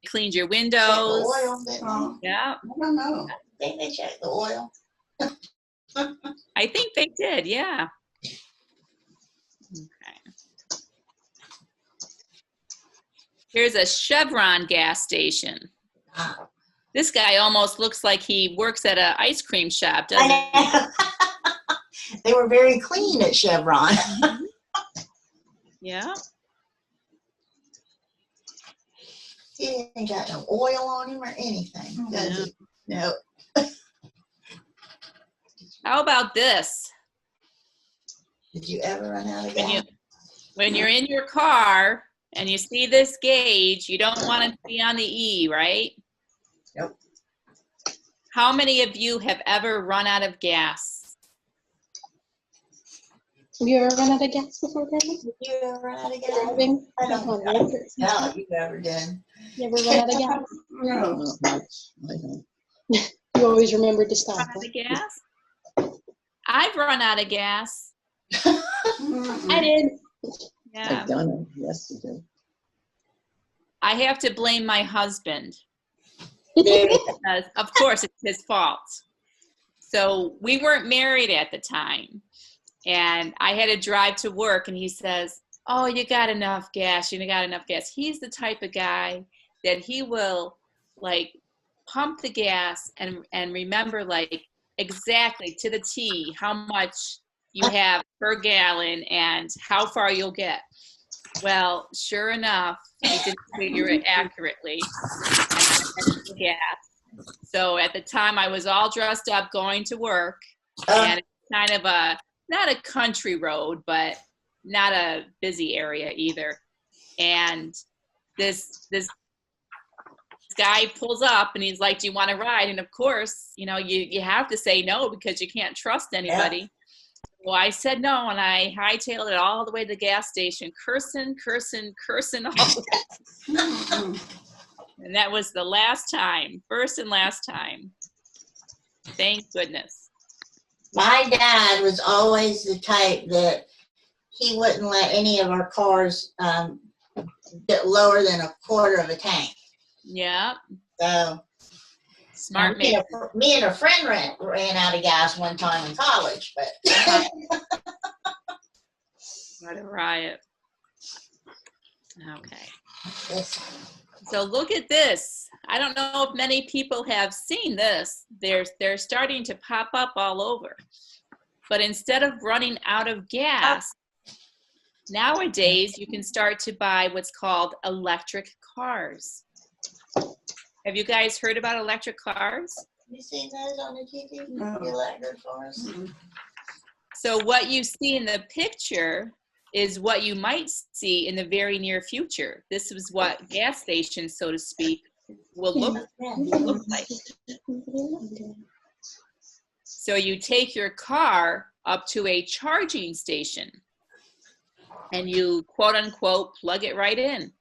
cleaned your Check the windows. oil, didn't they? Yeah, I don't know. I think they checked the oil. I think they did. Yeah. Okay. Here's a Chevron gas station. Ah. This guy almost looks like he works at an ice cream shop, doesn't he? They were very clean at Chevron. Yeah. He ain't got no oil on him or anything, does he? No. How about this? Did you ever run out of gas? When you're in your car and you see this gauge, you don't want it to be on the E, right? Nope. How many of you have ever run out of gas? Have you ever run out of gas before, Grandma? Did you ever run out of gas? Driving? I don't on know. roads and No, stuff? you ever did. You ever run out of gas? No, not much. I don't. You always remembered to stop. Run out of gas? I've run out of gas. I did. Yeah. I've done it yesterday. I have to blame my husband. Because, of course, it's his fault. So we weren't married at the time. And I had to drive to work, and he says, oh, you got enough gas. You got enough gas. He's the type of guy that he will, like, pump the gas and remember, like, exactly to the T how much you have per gallon and how far you'll get. Well, sure enough, he didn't figure it accurately. Gas. So at the time, I was all dressed up going to work, and it's kind of not a country road, but not a busy area either. And this guy pulls up and he's like, do you want to ride? And of course, you know, you have to say no because you can't trust anybody. Yeah. Well, I said no, and I hightailed it all the way to the gas station, cursing all the way. And that was the last time, first and last time. Thank goodness. My dad was always the type that he wouldn't let any of our cars get lower than a quarter of a tank. Yeah. So smart man. Me and a friend ran out of gas one time in college, but what a riot. Okay. So look at this. I don't know if many people have seen this. They're starting to pop up all over. But instead of running out of gas, nowadays you can start to buy what's called electric cars. Have you guys heard about electric cars? You seen those on the TV? No. The electric cars? Mm-hmm. So what you see in the picture is what you might see in the very near future. This is what gas stations, so to speak, will look like. So you take your car up to a charging station and you quote unquote plug it right in.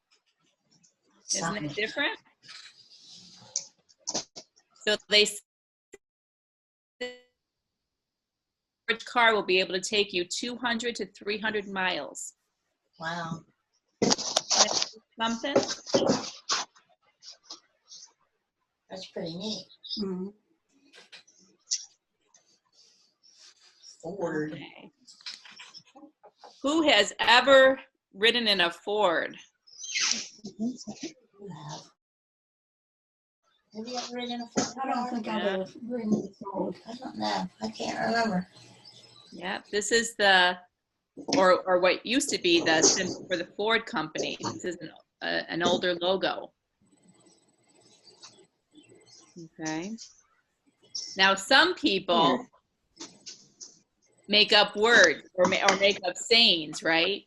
Isn't it different? So which car will be able to take you 200 to 300 miles. Wow. Something? That's pretty neat. Mm-hmm. Ford. Okay. Who has ever ridden in a Ford? Have you ever ridden a Ford? I don't think I've ever ridden a Ford. I don't know. I can't remember. Yeah, this is the, or what used to be the symbol for the Ford company. This is an older logo. Okay. Now, some people make up words or make up sayings, right?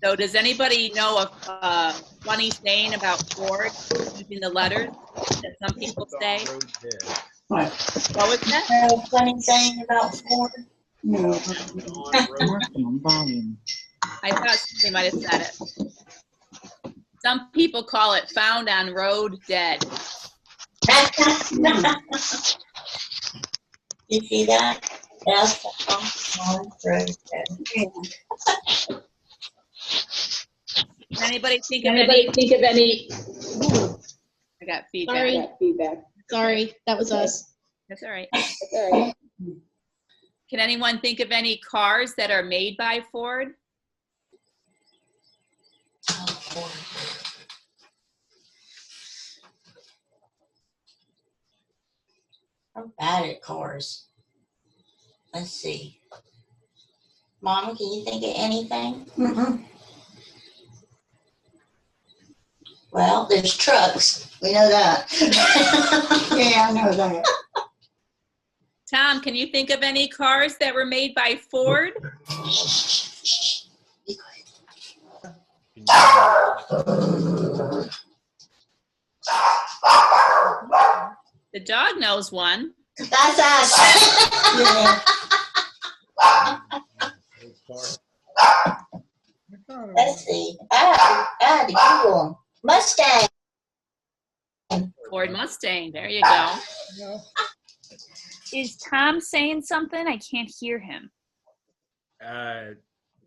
So does anybody know a funny saying about Ford using the letters that some people say? What? What was that? A funny saying about Ford? No. I thought somebody might have said it. Some people call it found on road dead. You see that? That's on road dead. Anybody think of any? I got feedback. Sorry, that was us. That's all right. Can anyone think of any cars that are made by Ford? I'm bad at cars. Let's see. Mama, can you think of anything? Mm-mm. Well, there's trucks. We know that. Yeah, I know that. Tom, can you think of any cars that were made by Ford? Be quiet. The dog knows one. That's us. Yeah. Let's see. I had to Google 'em. Mustang. Ford Mustang. There you go. Is Tom saying something? I can't hear him.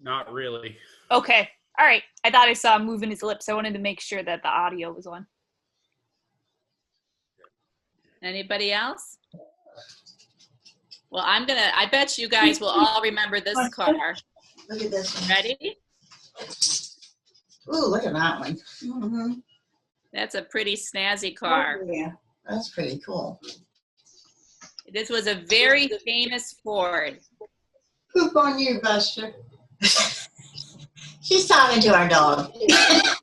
Not really. Okay. All right. I thought I saw him moving his lips. I wanted to make sure that the audio was on. Anybody else? Well, I bet you guys will all remember this car. Look at this one. Ready? Ooh, look at that one. Mm-hmm. That's a pretty snazzy car. Oh, yeah. That's pretty cool. This was a very famous Ford. Poop on you, Buster. She's talking to our dog. Yeah.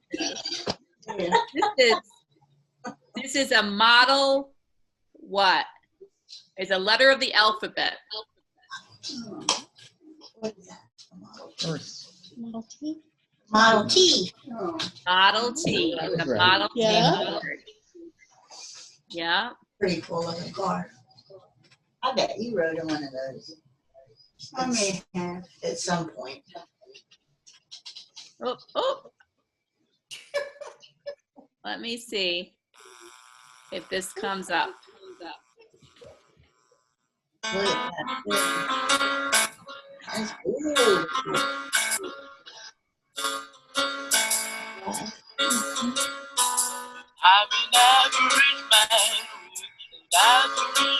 This is a model what? It's a letter of the alphabet. What is that? Model T? Model T. Oh. Model T. It's a Model Yeah. T Ford. Yeah. Pretty cool looking car. I bet you rode in one of those I may have. at some point. Oh, oh. Let me see if this comes up. Look at that. That's good. I'm an average man with an average